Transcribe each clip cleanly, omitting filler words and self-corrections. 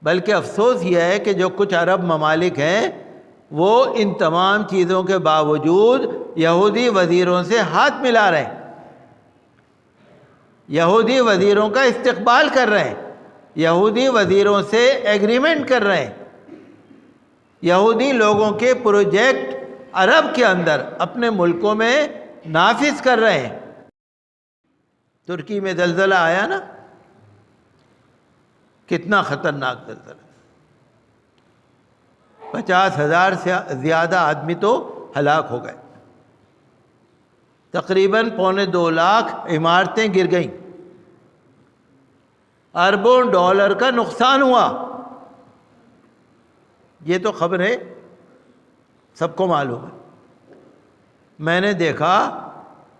بلکہ افسوس یہ ہے کہ جو کچھ عرب ممالک ہیں وہ ان تمام چیزوں کے باوجود یہودی وزیروں سے ہاتھ ملا رہے ہیں، یہودی وزیروں کا استقبال کر رہے ہیں، یہودی وزیروں سے ایگریمنٹ کر رہے ہیں، یہودی لوگوں کے پروجیکٹ عرب کے اندر اپنے ملکوں میں نافذ کر رہے ہیں۔ ترکی میں زلزلہ آیا نا، کتنا خطرناک زلزلہ، 50,000 سے زیادہ آدمی تو ہلاک ہو گئے، تقریباً 1.25 لاکھ عمارتیں گر گئیں، اربوں ڈالر کا نقصان ہوا۔ یہ تو خبریں سب کو معلوم ہے۔ میں نے دیکھا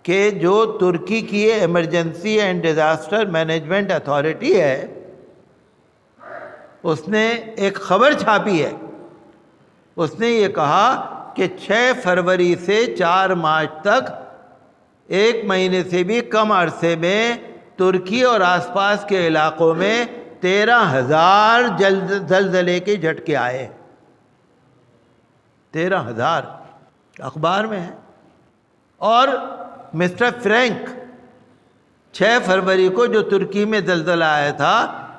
کہ جو ترکی کی emergency and disaster management authority ہے، اس نے ایک خبر چھاپی ہے، اس نے یہ کہا کہ 6 فروری سے 4 مارچ تک 1 مہینے سے بھی کم عرصے میں ترکی اور آس پاس کے علاقوں میں 13,000 زلزلے کے جھٹکے آئے، 13,000 اخبار میں ہے۔ اور مسٹر فرینک 6 فروری کو جو ترکی میں زلزلہ آیا تھا،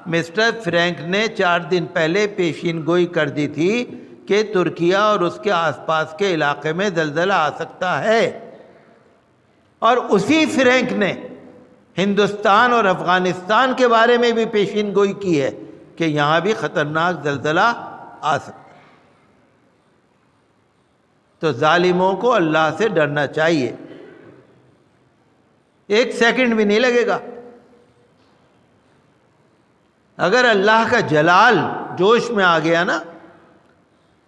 مسٹر فرینک نے 4 دن پہلے پیشین گوئی کر دی تھی کہ ترکیہ اور اس کے آس پاس کے علاقے میں زلزلہ آ سکتا ہے، اور اسی فرینک نے ہندوستان اور افغانستان کے بارے میں بھی پیشین گوئی کی ہے کہ یہاں بھی خطرناک زلزلہ آ سکتا ہے۔ تو ظالموں کو اللہ سے ڈرنا چاہیے، 1 سیکنڈ بھی نہیں لگے گا۔ اگر اللہ کا جلال جوش میں آ گیا نا،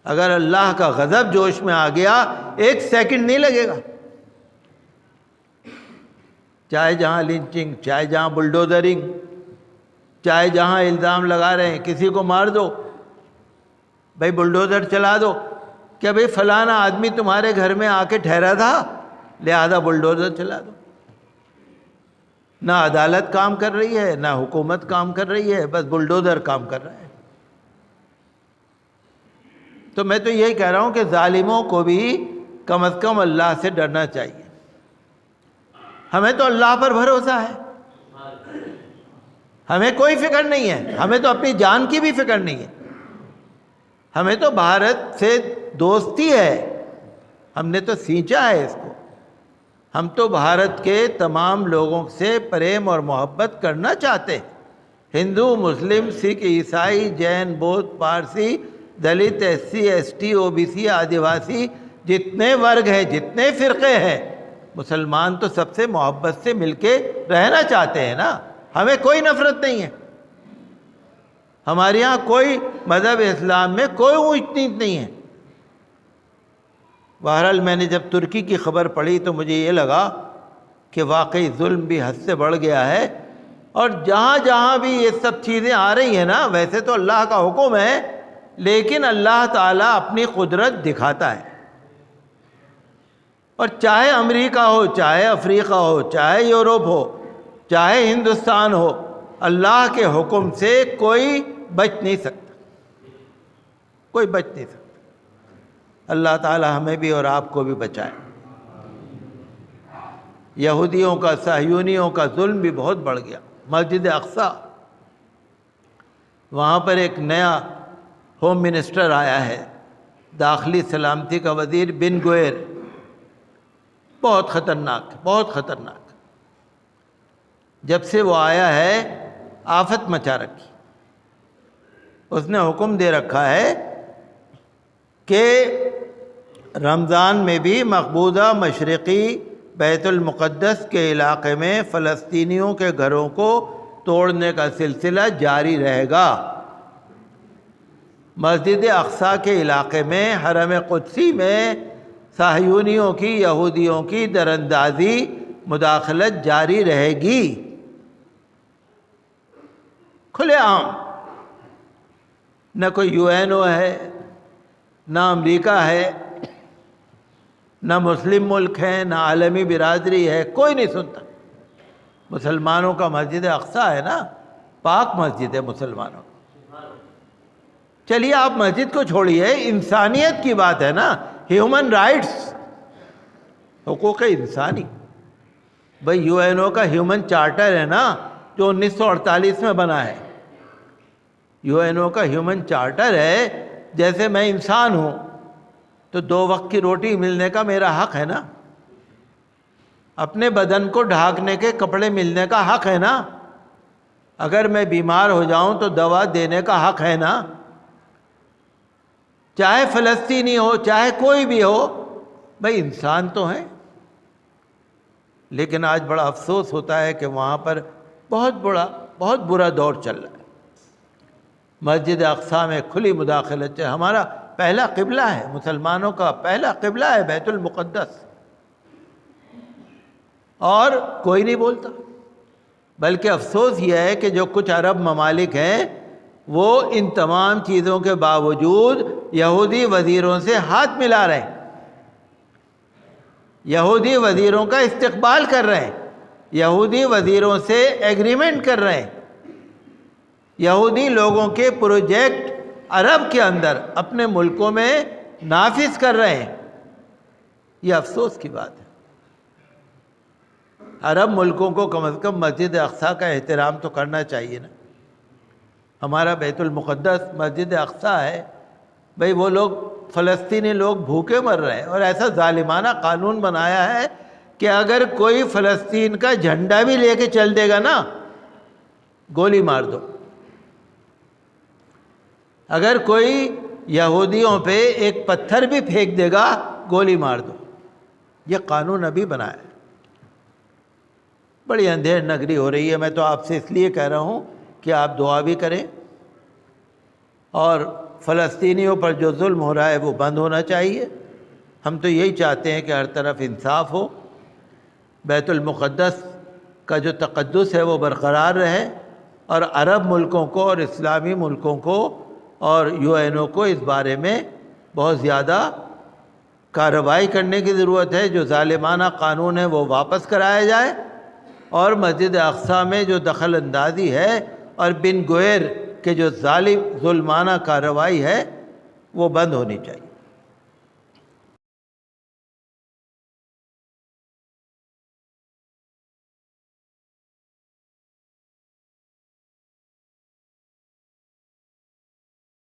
اگر اللہ کا غضب جوش میں آ گیا، 1 سیکنڈ نہیں لگے گا۔ چاہے جہاں لنچنگ، چاہے جہاں بلڈوزرنگ، چاہے جہاں الزام لگا رہے ہیں کسی کو مار دو، بھائی بلڈوزر چلا دو، کیا بھائی فلانا آدمی تمہارے گھر میں آ کے ٹھہرا تھا لہذا بلڈوزر چلا دو۔ نہ عدالت کام کر رہی ہے، نہ حکومت کام کر رہی ہے، بس بلڈوزر کام کر رہا ہے۔ تو میں تو یہی کہہ رہا ہوں کہ ظالموں کو بھی کم از کم اللہ سے ڈرنا چاہیے۔ ہمیں تو اللہ پر بھروسہ ہے، ہمیں کوئی فکر نہیں ہے، ہمیں تو اپنی جان کی بھی فکر نہیں ہے، ہمیں تو بھارت سے دوستی ہے، ہم نے تو سینچا ہے اس کو، ہم تو بھارت کے تمام لوگوں سے پریم اور محبت کرنا چاہتے ہیں، ہندو، مسلم، سکھ، عیسائی، جین، بودھ، پارسی، دلت، SC ST OBC آدیواسی، جتنے ورگ ہیں، جتنے فرقے ہیں، مسلمان تو سب سے محبت سے مل کے رہنا چاہتے ہیں نا، ہمیں کوئی نفرت نہیں ہے، ہمارے یہاں کوئی مذہب اسلام میں کوئی اونچ نیچ نہیں ہے۔ بہرحال میں نے جب ترکی کی خبر پڑھی تو مجھے یہ لگا کہ واقعی ظلم بھی حد سے بڑھ گیا ہے، اور جہاں جہاں بھی یہ سب چیزیں آ رہی ہیں نا، ویسے تو اللہ کا حکم ہے، لیکن اللہ تعالیٰ اپنی قدرت دکھاتا ہے، اور چاہے امریکہ ہو، چاہے افریقہ ہو، چاہے یورپ ہو، چاہے ہندوستان ہو، اللہ کے حکم سے کوئی بچ نہیں سکتا، کوئی بچ نہیں سکتا۔ اللہ تعالی ہمیں بھی اور آپ کو بھی بچائے۔ یہودیوں کا، صہیونیوں کا ظلم بھی بہت بڑھ گیا۔ مسجد اقصی، وہاں پر ایک نیا ہوم منسٹر آیا ہے، داخلی سلامتی کا وزیر بن گوئر، بہت خطرناک، بہت خطرناک۔ جب سے وہ آیا ہے آفت مچا رکھی۔ اس نے حکم دے رکھا ہے کہ رمضان میں بھی مقبوضہ مشرقی بیت المقدس کے علاقے میں فلسطینیوں کے گھروں کو توڑنے کا سلسلہ جاری رہے گا۔ مسجد اقصی کے علاقے میں، حرم قدسی میں صہیونیوں کی، یہودیوں کی دراندازی، مداخلت جاری رہے گی، کھلے عام۔ نہ کوئی UNO ہے، نہ امریکہ ہے، نہ مسلم ملک ہے، نہ عالمی برادری ہے، کوئی نہیں سنتا۔ مسلمانوں کا مسجد اقصی ہے نا، پاک مسجد ہے مسلمانوں، چلیے آپ مسجد کو چھوڑیے، انسانیت کی بات ہے نا، ہیومن رائٹس، حقوق انسانی. بھائی یو این او کا ہیومن چارٹر ہے نا جو 1948 میں بنا ہے. یو این او کا ہیومن چارٹر ہے، جیسے میں انسان ہوں تو 2 وقت کی روٹی ملنے کا میرا حق ہے نا، اپنے بدن کو ڈھانکنے کے کپڑے ملنے کا حق ہے نا، اگر میں بیمار ہو جاؤں تو دوا دینے کا حق ہے نا. چاہے فلسطینی ہو چاہے کوئی بھی ہو، بھائی انسان تو ہیں. لیکن آج بڑا افسوس ہوتا ہے کہ وہاں پر بہت برا دور چل رہا ہے. مسجد اقصیٰ میں کھلی مداخلت ہے. ہمارا پہلا قبلہ ہے، مسلمانوں کا پہلا قبلہ ہے بیت المقدس، اور کوئی نہیں بولتا. بلکہ افسوس یہ ہے کہ جو کچھ عرب ممالک ہیں وہ ان تمام چیزوں کے باوجود یہودی وزیروں سے ہاتھ ملا رہے ہیں، یہودی وزیروں کا استقبال کر رہے ہیں، یہودی وزیروں سے ایگریمنٹ کر رہے ہیں، یہودی لوگوں کے پروجیکٹ عرب کے اندر اپنے ملکوں میں نافذ کر رہے ہیں. یہ افسوس کی بات ہے. عرب ملکوں کو کم از کم مسجد اقصیٰ کا احترام تو کرنا چاہیے نا. ہمارا بیت المقدس مسجد اقصیٰ ہے. بھئی وہ لوگ فلسطینی لوگ بھوکے مر رہے ہیں، اور ایسا ظالمانہ قانون بنایا ہے کہ اگر کوئی فلسطین کا جھنڈا بھی لے کے چل دے گا نا، گولی مار دو. اگر کوئی یہودیوں پہ ایک پتھر بھی پھینک دے گا، گولی مار دو. یہ قانون ابھی بنایا ہے. بڑی اندھیر نگری ہو رہی ہے. میں تو آپ سے اس لیے کہہ رہا ہوں کہ آپ دعا بھی کریں، اور فلسطینیوں پر جو ظلم ہو رہا ہے وہ بند ہونا چاہیے. ہم تو یہی چاہتے ہیں کہ ہر طرف انصاف ہو، بیت المقدس کا جو تقدس ہے وہ برقرار رہے، اور عرب ملکوں کو اور اسلامی ملکوں کو اور یو این او کو اس بارے میں بہت زیادہ کارروائی کرنے کی ضرورت ہے. جو ظالمانہ قانون ہے وہ واپس کرایا جائے، اور مسجد اقصیٰ میں جو دخل اندازی ہے اور بن گویر کے جو ظالمانہ کارروائی ہے وہ بند ہونی چاہیے.